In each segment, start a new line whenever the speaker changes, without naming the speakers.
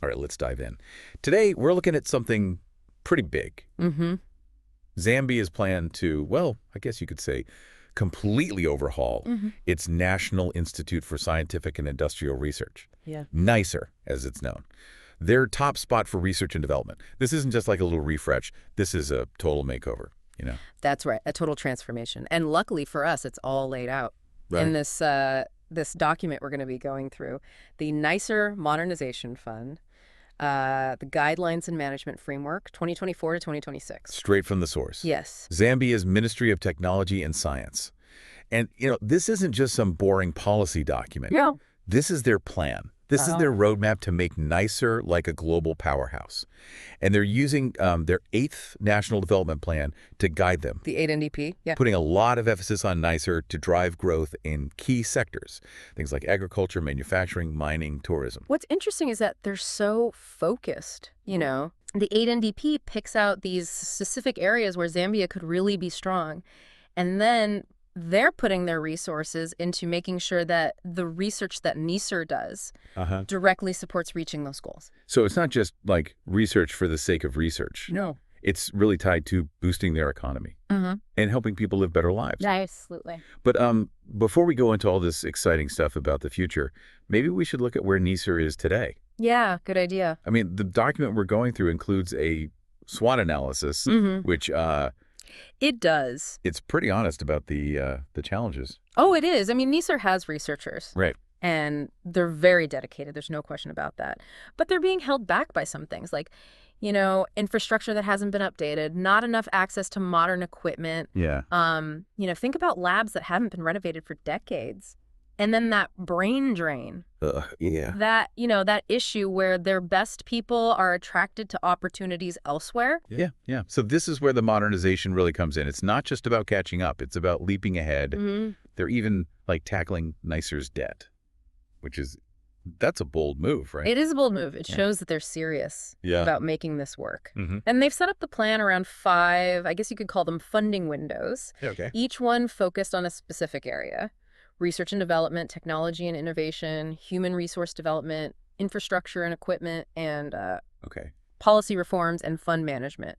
All right, let's dive in. Today, we're looking at something pretty big.
Mm-hmm.
Zambia's plan to, well, I guess you could say, completely overhaul
Mm-hmm.
its National Institute for Scientific and Industrial Research,
Yeah.
NISIR, as it's known. Their top spot for research and development. This isn't just like a little refresh. This is a total makeover, you know?
That's right. A total transformation. And luckily for us, it's all laid out in
Right.
this document we're going to be going through. The NISIR Modernization Fund, the Guidelines and Management Framework, 2024 to 2026.
Straight from the source.
Yes.
Zambia's Ministry of Technology and Science. And, this isn't just some boring policy document.
Yeah.
This is their plan. This is their roadmap to make NISIR like a global powerhouse. And they're using their 8th National Development Plan to guide them,
The 8 NDP. Yeah.
putting a lot of emphasis on NISIR to drive growth in key sectors, things like agriculture, manufacturing, mining, tourism.
What's interesting is that they're so focused, The 8 NDP picks out these specific areas where Zambia could really be strong. And then they're putting their resources into making sure that the research that NISIR does directly supports reaching those goals.
So it's not just like research for the sake of research.
No.
It's really tied to boosting their economy
Mm-hmm.
and helping people live better lives.
Absolutely.
But before we go into all this exciting stuff about the future, maybe we should look at where NISIR is today.
Yeah, good idea.
I mean, the document we're going through includes a SWOT analysis,
Mm-hmm.
which
It does.
it's pretty honest about the challenges.
Oh, it is. I mean, NISIR has researchers,
Right.
and they're very dedicated. There's no question about that. But they're being held back by some things, like, infrastructure that hasn't been updated, not enough access to modern equipment.
Yeah.
Think about labs that haven't been renovated for decades. And then that brain drain,
Yeah.
that issue where their best people are attracted to opportunities elsewhere.
Yeah. Yeah. So this is where the modernization really comes in. It's not just about catching up. It's about leaping ahead.
Mm-hmm.
They're even like tackling NISIR's debt, that's a bold move, right?
It is a bold move. It
Yeah.
shows that they're serious
Yeah.
about making this work.
Mm-hmm.
And they've set up the plan around 5, I guess you could call them funding windows,
Okay.
each one focused on a specific area: research and development, technology and innovation, human resource development, infrastructure and equipment, and
Okay.
policy reforms and fund management.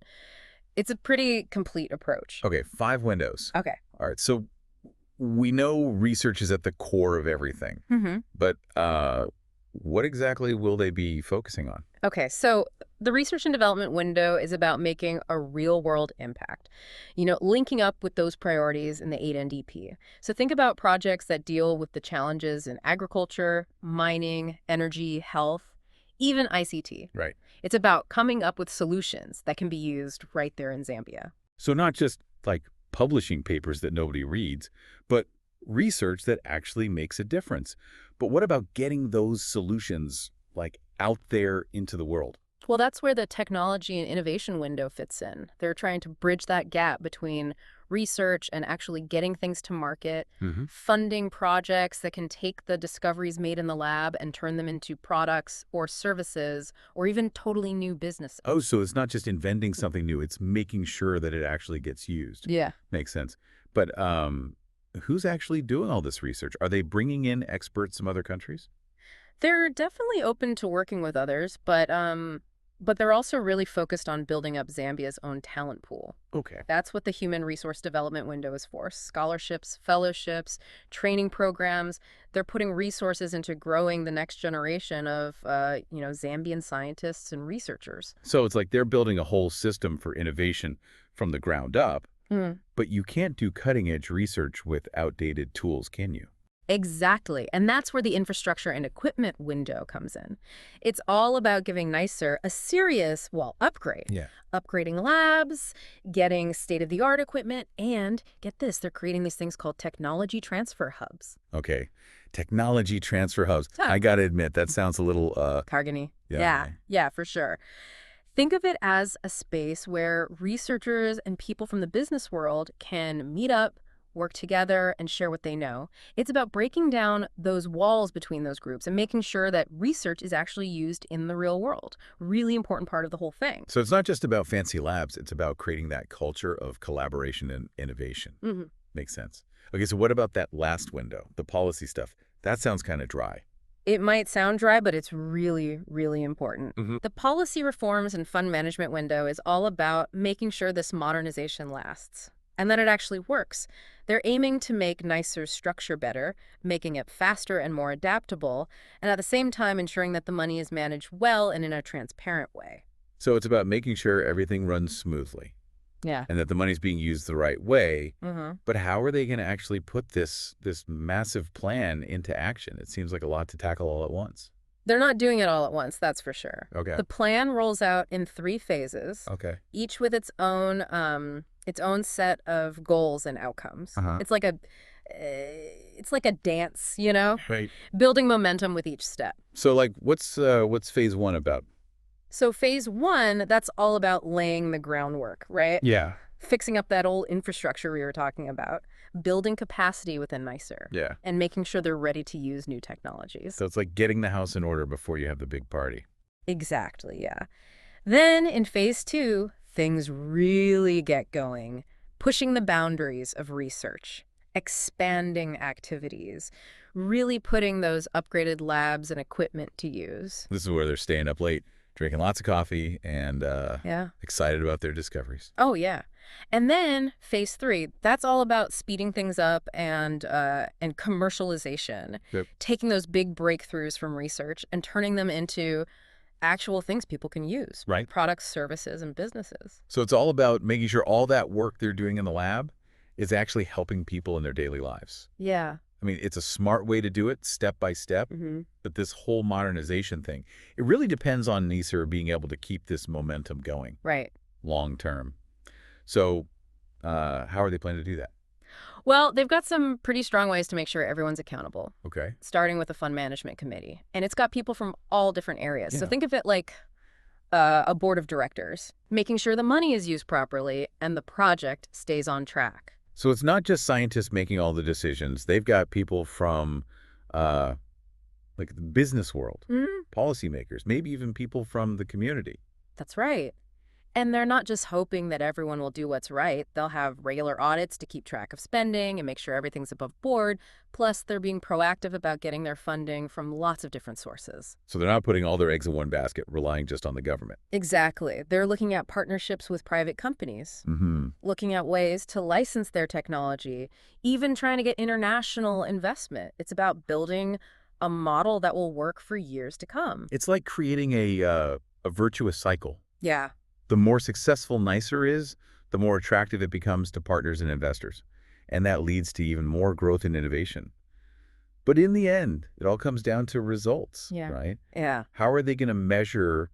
It's a pretty complete approach.
Okay. 5 windows.
Okay.
All right. So we know research is at the core of everything,
Mm-hmm.
but what exactly will they be focusing on?
Okay, so the research and development window is about making a real-world impact, linking up with those priorities in the 8 NDP. So think about projects that deal with the challenges in agriculture, mining, energy, health, even ICT.
Right.
It's about coming up with solutions that can be used right there in Zambia.
So not just like publishing papers that nobody reads, but research that actually makes a difference. But what about getting those solutions like out there into the world?
Well, that's where the technology and innovation window fits in. They're trying to bridge that gap between research and actually getting things to market,
Mm-hmm.
funding projects that can take the discoveries made in the lab and turn them into products or services or even totally new businesses.
Oh, so it's not just inventing something new, it's making sure that it actually gets used.
Yeah.
Makes sense. But who's actually doing all this research? Are they bringing in experts from other countries?
They're definitely open to working with others, but they're also really focused on building up Zambia's own talent pool.
Okay.
That's what the human resource development window is for: scholarships, fellowships, training programs. They're putting resources into growing the next generation of, Zambian scientists and researchers.
So it's like they're building a whole system for innovation from the ground up, but you can't do cutting-edge research with outdated tools, can you?
Exactly. And that's where the infrastructure and equipment window comes in. It's all about giving NISIR a serious, upgrade.
Yeah.
Upgrading labs, getting state-of-the-art equipment, and get this, they're creating these things called technology transfer hubs.
Okay. Technology transfer hubs.
Huh.
I got to admit, that sounds a little,
Cargany.
Yeah.
Yeah, for sure. Think of it as a space where researchers and people from the business world can meet up, work together, and share what they know. It's about breaking down those walls between those groups and making sure that research is actually used in the real world. Really important part of the whole thing.
So it's not just about fancy labs, it's about creating that culture of collaboration and innovation.
Mm-hmm.
Makes sense. Okay, so what about that last window, the policy stuff? That sounds kind of dry.
It might sound dry, but it's really, really important.
Hmm.
The policy reforms and fund management window is all about making sure this modernization lasts and that it actually works. They're aiming to make NISIR's structure better, making it faster and more adaptable, and at the same time ensuring that the money is managed well and in a transparent way.
So it's about making sure everything runs smoothly
Yeah.
and that the money's being used the right way.
Mm-hmm.
But how are they going to actually put this massive plan into action? It seems like a lot to tackle all at once.
They're not doing it all at once, that's for sure.
Okay.
The plan rolls out in 3 phases,
Okay.
each with its own set of goals and outcomes.
Uh-huh.
It's like a dance, you know,
Right.
building momentum with each step.
So like what's phase 1 about?
So phase 1, that's all about laying the groundwork, right?
Yeah.
Fixing up that old infrastructure we were talking about, building capacity within NISIR,
Yeah.
and making sure they're ready to use new technologies.
So it's like getting the house in order before you have the big party.
Exactly, yeah. Then in phase 2, things really get going, pushing the boundaries of research, expanding activities, really putting those upgraded labs and equipment to use.
This is where they're staying up late, drinking lots of coffee, and
Yeah.
excited about their discoveries.
Oh, yeah. And then phase 3, that's all about speeding things up and commercialization,
Yep.
taking those big breakthroughs from research and turning them into actual things people can use,
Right.
products, services, and businesses.
So it's all about making sure all that work they're doing in the lab is actually helping people in their daily lives.
Yeah.
I mean, it's a smart way to do it, step by step,
Mm-hmm.
but this whole modernization thing, it really depends on NISIR being able to keep this momentum going
Right.
long term. So how are they planning to do that?
Well, they've got some pretty strong ways to make sure everyone's accountable,
Okay.
starting with the fund management committee. And it's got people from all different areas. So
Yeah.
think of it like a board of directors, making sure the money is used properly and the project stays on track.
So it's not just scientists making all the decisions. They've got people from like the business world,
Mhm.
policymakers, maybe even people from the community.
That's right. And they're not just hoping that everyone will do what's right. They'll have regular audits to keep track of spending and make sure everything's above board. Plus, they're being proactive about getting their funding from lots of different sources.
So they're not putting all their eggs in one basket, relying just on the government.
Exactly. They're looking at partnerships with private companies,
Mm-hmm.
looking at ways to license their technology, even trying to get international investment. It's about building a model that will work for years to come.
It's like creating a virtuous cycle.
Yeah.
The more successful NISIR is, the more attractive it becomes to partners and investors. And that leads to even more growth and innovation. But in the end, it all comes down to results,
Yeah.
right?
Yeah.
How are they going to measure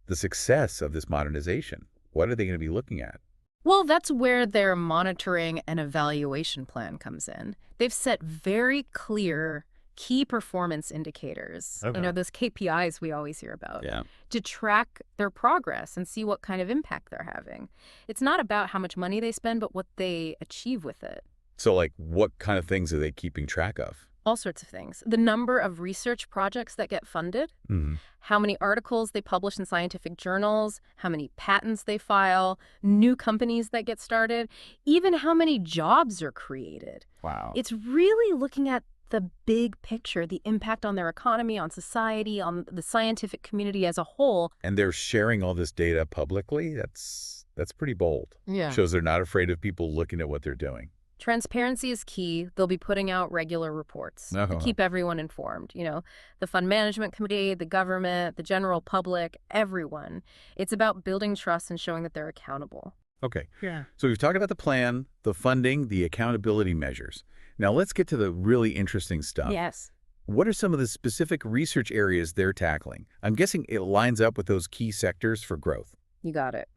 the success of this modernization? What are they going to be looking at?
Well, that's where their monitoring and evaluation plan comes in. They've set very clear key performance indicators,
Okay.
those KPIs we always hear about,
Yeah.
to track their progress and see what kind of impact they're having. It's not about how much money they spend, but what they achieve with it.
So like what kind of things are they keeping track of?
All sorts of things. The number of research projects that get funded,
Mm-hmm.
how many articles they publish in scientific journals, how many patents they file, new companies that get started, even how many jobs are created.
Wow.
It's really looking at the big picture, the impact on their economy, on society, on the scientific community as a whole.
And they're sharing all this data publicly? That's pretty bold.
Yeah.
Shows they're not afraid of people looking at what they're doing.
Transparency is key. They'll be putting out regular reports to
Uh-huh.
keep everyone informed. The fund management committee, the government, the general public, everyone. It's about building trust and showing that they're accountable.
Okay.
Yeah.
So we've talked about the plan, the funding, the accountability measures. Now let's get to the really interesting stuff.
Yes.
What are some of the specific research areas they're tackling? I'm guessing it lines up with those key sectors for growth.
You got it.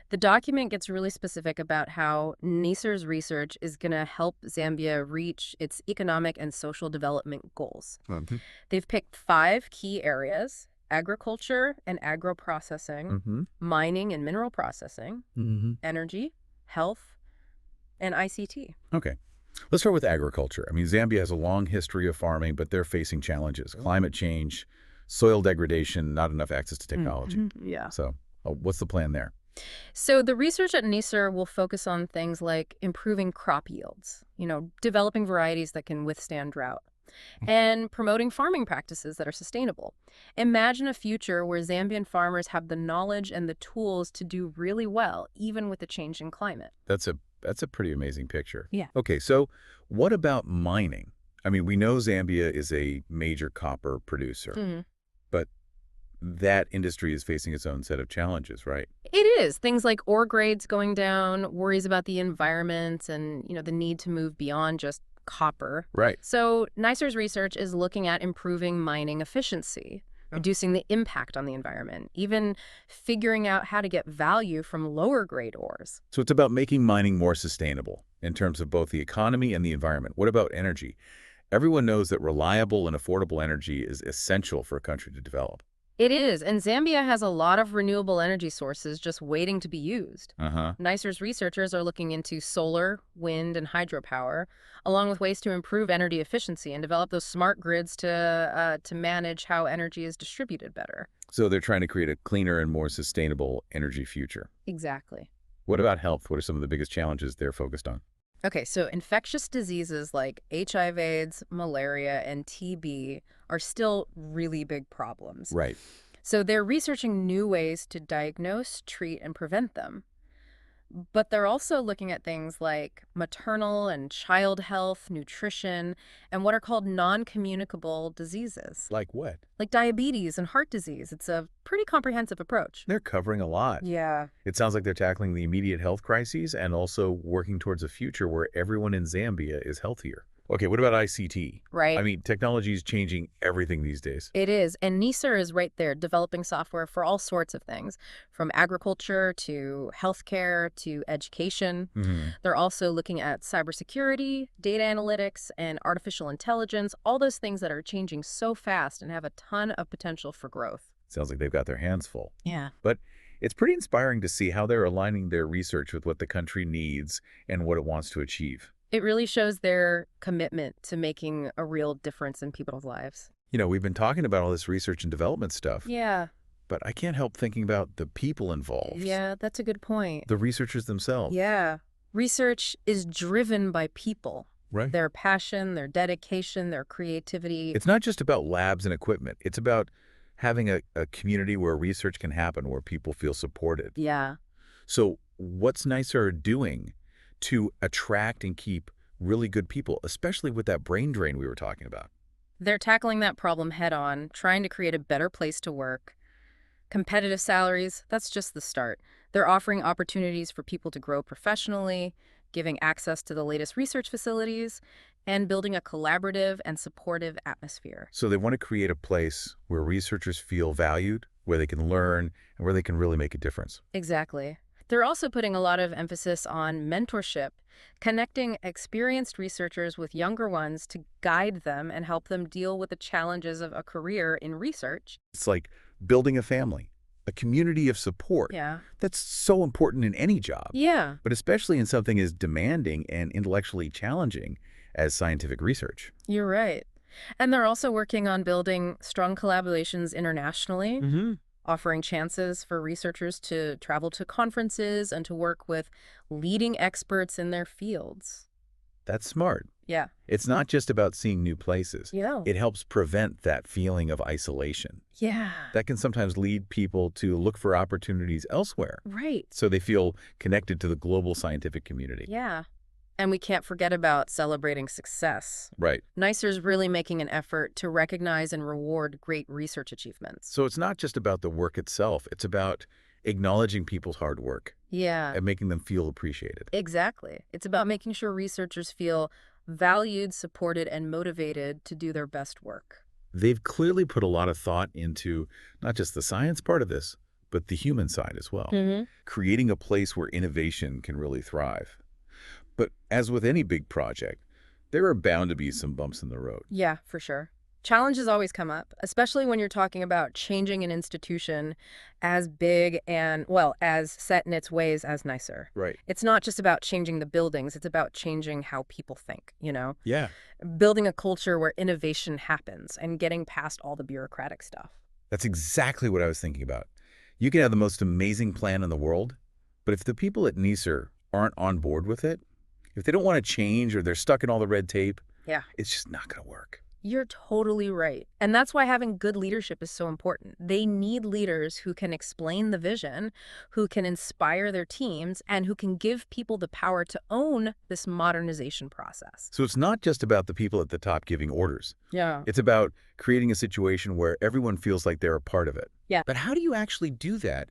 The document gets really specific about how NISIR's research is going to help Zambia reach its economic and social development goals.
Mm-hmm.
They've picked 5 key areas: agriculture and agro-processing,
Mm-hmm.
mining and mineral processing,
Mm-hmm.
energy, health, and ICT.
Okay. Let's start with agriculture. I mean, Zambia has a long history of farming, but they're facing challenges. Climate change, soil degradation, not enough access to technology.
Mhm. Yeah.
So what's the plan there?
So the research at NISIR will focus on things like improving crop yields, developing varieties that can withstand drought, and promoting farming practices that are sustainable. Imagine a future where Zambian farmers have the knowledge and the tools to do really well, even with the changing climate.
That's a pretty amazing picture.
Yeah.
Okay, so what about mining? I mean, we know Zambia is a major copper producer,
Mhm.
but that industry is facing its own set of challenges, right?
It is. Things like ore grades going down, worries about the environment, and, the need to move beyond just copper.
Right.
So NISIR's research is looking at improving mining efficiency, reducing the impact on the environment, even figuring out how to get value from lower grade ores.
So it's about making mining more sustainable in terms of both the economy and the environment. What about energy? Everyone knows that reliable and affordable energy is essential for a country to develop.
It is, and Zambia has a lot of renewable energy sources just waiting to be used.
Uh-huh.
NISIR's researchers are looking into solar, wind, and hydropower, along with ways to improve energy efficiency and develop those smart grids to manage how energy is distributed better.
So they're trying to create a cleaner and more sustainable energy future.
Exactly.
What about health? What are some of the biggest challenges they're focused on?
Okay, so infectious diseases like HIV/AIDS, malaria, and TB are still really big problems.
Right.
So they're researching new ways to diagnose, treat, and prevent them. But they're also looking at things like maternal and child health, nutrition, and what are called non-communicable diseases,
Like what?
like diabetes and heart disease. It's a pretty comprehensive approach.
They're covering a lot.
Yeah.
It sounds like they're tackling the immediate health crises and also working towards a future where everyone in Zambia is healthier. Okay, what about ICT?
Right.
I mean, technology is changing everything these days.
It is. And NISIR is right there developing software for all sorts of things, from agriculture to healthcare to education.
Hmm.
They're also looking at cybersecurity, data analytics, and artificial intelligence, all those things that are changing so fast and have a ton of potential for growth.
Sounds like they've got their hands full.
Yeah.
But it's pretty inspiring to see how they're aligning their research with what the country needs and what it wants to achieve.
It really shows their commitment to making a real difference in people's lives.
You know, we've been talking about all this research and development stuff,
Yeah.
but I can't help thinking about the people involved,
Yeah, that's a good point.
the researchers themselves.
Yeah. Research is driven by people.
Right.
Their passion, their dedication, their creativity.
It's not just about labs and equipment. It's about having a community where research can happen, where people feel supported.
Yeah.
So what's NISIR doing to attract and keep really good people, especially with that brain drain we were talking about?
They're tackling that problem head on, trying to create a better place to work. Competitive salaries, that's just the start. They're offering opportunities for people to grow professionally, giving access to the latest research facilities, and building a collaborative and supportive atmosphere.
So they want to create a place where researchers feel valued, where they can learn, and where they can really make a difference.
Exactly. They're also putting a lot of emphasis on mentorship, connecting experienced researchers with younger ones to guide them and help them deal with the challenges of a career in research.
It's like building a family, a community of support.
Yeah.
That's so important in any job,
Yeah.
but especially in something as demanding and intellectually challenging as scientific research.
You're right. And they're also working on building strong collaborations internationally,
Mm-hmm.
offering chances for researchers to travel to conferences and to work with leading experts in their fields.
That's smart.
Yeah.
It's not just about seeing new places.
Yeah.
It helps prevent that feeling of isolation.
Yeah.
That can sometimes lead people to look for opportunities elsewhere,
Right.
so they feel connected to the global scientific community.
Yeah. And we can't forget about celebrating success.
Right.
NISIR's really making an effort to recognize and reward great research achievements.
So it's not just about the work itself. It's about acknowledging people's hard work
Yeah,
and making them feel appreciated.
exactly. It's about making sure researchers feel valued, supported, and motivated to do their best work.
They've clearly put a lot of thought into not just the science part of this, but the human side as well,
Mm-hmm.
creating a place where innovation can really thrive. But as with any big project, there are bound to be some bumps in the road.
Yeah, for sure. Challenges always come up, especially when you're talking about changing an institution as big and, well, as set in its ways as NISIR.
Right.
It's not just about changing the buildings, it's about changing how people think,
Yeah.
building a culture where innovation happens and getting past all the bureaucratic stuff.
That's exactly what I was thinking about. You can have the most amazing plan in the world, but if the people at NISIR aren't on board with it, if they don't want to change or they're stuck in all the red tape,
Yeah.
it's just not going to work.
You're totally right. And that's why having good leadership is so important. They need leaders who can explain the vision, who can inspire their teams, and who can give people the power to own this modernization process.
So it's not just about the people at the top giving orders.
Yeah.
It's about creating a situation where everyone feels like they're a part of it.
Yeah.
But how do you actually do that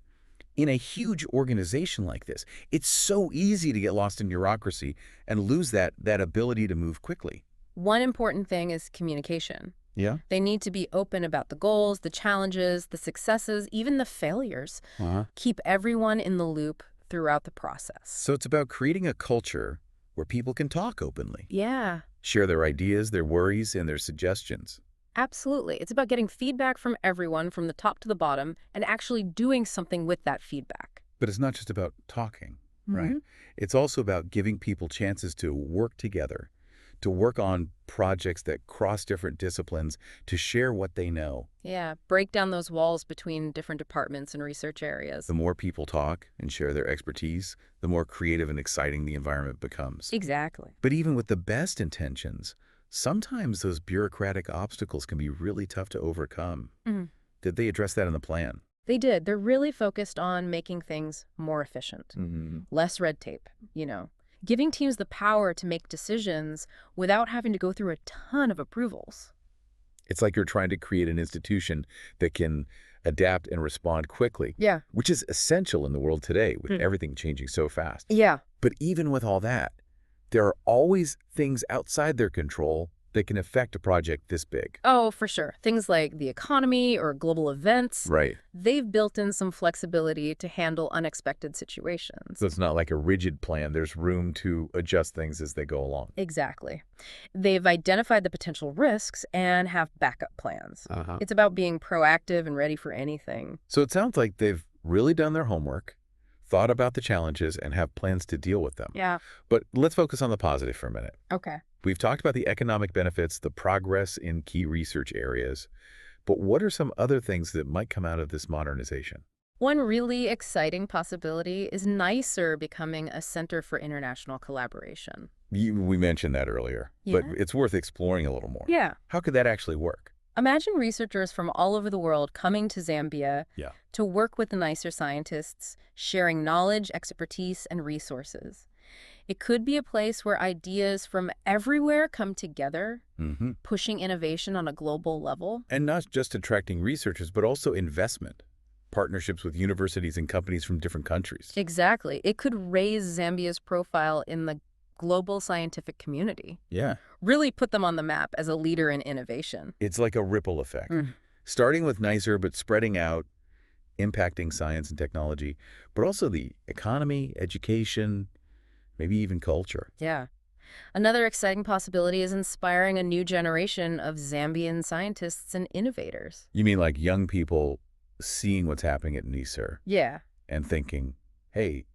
in a huge organization like this? It's so easy to get lost in bureaucracy and lose that ability to move quickly.
One important thing is communication.
Yeah?
They need to be open about the goals, the challenges, the successes, even the failures.
Uh-huh.
Keep everyone in the loop throughout the process.
So it's about creating a culture where people can talk openly,
Yeah,
share their ideas, their worries, and their suggestions.
absolutely. It's about getting feedback from everyone from the top to the bottom and actually doing something with that feedback.
But it's not just about talking, right?
Mhm.
It's also about giving people chances to work together, to work on projects that cross different disciplines, to share what they know.
Yeah, break down those walls between different departments and research areas.
The more people talk and share their expertise, the more creative and exciting the environment becomes.
Exactly.
But even with the best intentions, sometimes those bureaucratic obstacles can be really tough to overcome.
Mhm.
Did they address that in the plan?
They did. They're really focused on making things more efficient. Less red tape, giving teams the power to make decisions without having to go through a ton of approvals.
It's like you're trying to create an institution that can adapt and respond quickly,
Yeah.
which is essential in the world today with
Hmm.
everything changing so fast.
Yeah.
But even with all that, there are always things outside their control that can affect a project this big.
Oh, for sure. Things like the economy or global events,
Right.
they've built in some flexibility to handle unexpected situations.
So it's not like a rigid plan. There's room to adjust things as they go along.
Exactly. They've identified the potential risks and have backup plans.
Uh-huh.
It's about being proactive and ready for anything.
So it sounds like they've really done their homework, thought about the challenges, and have plans to deal with them.
Yeah.
But let's focus on the positive for a minute.
Okay.
We've talked about the economic benefits, the progress in key research areas, but what are some other things that might come out of this modernization?
One really exciting possibility is NISIR becoming a center for international collaboration.
We mentioned that earlier, but
Yeah.
it's worth exploring a little more.
Yeah.
How could that actually work?
Imagine researchers from all over the world coming to Zambia
Yeah.
to work with the NISIR scientists, sharing knowledge, expertise, and resources. It could be a place where ideas from everywhere come together,
Mm-hmm.
pushing innovation on a global level.
And not just attracting researchers, but also investment, partnerships with universities and companies from different countries.
Exactly. It could raise Zambia's profile in the global scientific community,
Yeah.
really put them on the map as a leader in innovation.
It's like a ripple effect,
Mm.
starting with NISIR, but spreading out, impacting science and technology, but also the economy, education, maybe even culture.
Yeah. Another exciting possibility is inspiring a new generation of Zambian scientists and innovators.
You mean like young people seeing what's happening at NISIR
Yeah,
and thinking, hey,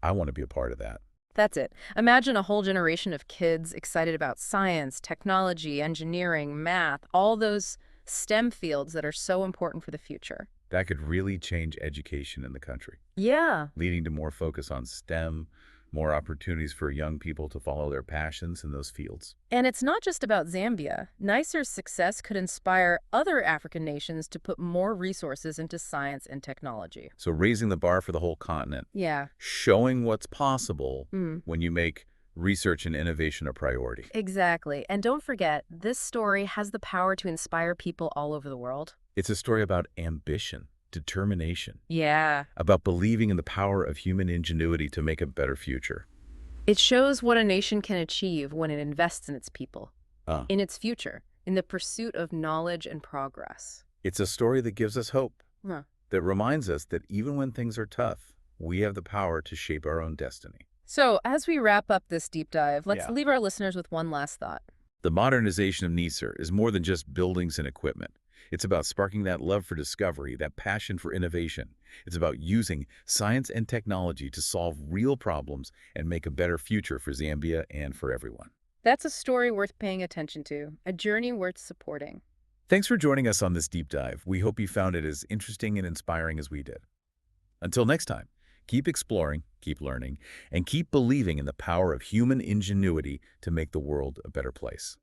I want to be a part of that.
that's it. Imagine a whole generation of kids excited about science, technology, engineering, math, all those STEM fields that are so important for the future.
That could really change education in the country,
Yeah.
leading to more focus on STEM, more opportunities for young people to follow their passions in those fields.
And it's not just about Zambia. NISIR's success could inspire other African nations to put more resources into science and technology.
So raising the bar for the whole continent,
Yeah.
showing what's possible
Mm.
when you make research and innovation a priority.
Exactly. And don't forget, this story has the power to inspire people all over the world.
It's a story about ambition, determination,
Yeah.
about believing in the power of human ingenuity to make a better future.
It shows what a nation can achieve when it invests in its people,
Uh,
in its future, in the pursuit of knowledge and progress.
it's a story that gives us hope,
Huh.
that reminds us that even when things are tough, we have the power to shape our own destiny.
So, as we wrap up this deep dive, let's
Yeah.
leave our listeners with one last thought.
The modernization of NISIR is more than just buildings and equipment. It's about sparking that love for discovery, that passion for innovation. It's about using science and technology to solve real problems and make a better future for Zambia and for everyone.
That's a story worth paying attention to, a journey worth supporting.
Thanks for joining us on this deep dive. We hope you found it as interesting and inspiring as we did. Until next time, keep exploring, keep learning, and keep believing in the power of human ingenuity to make the world a better place.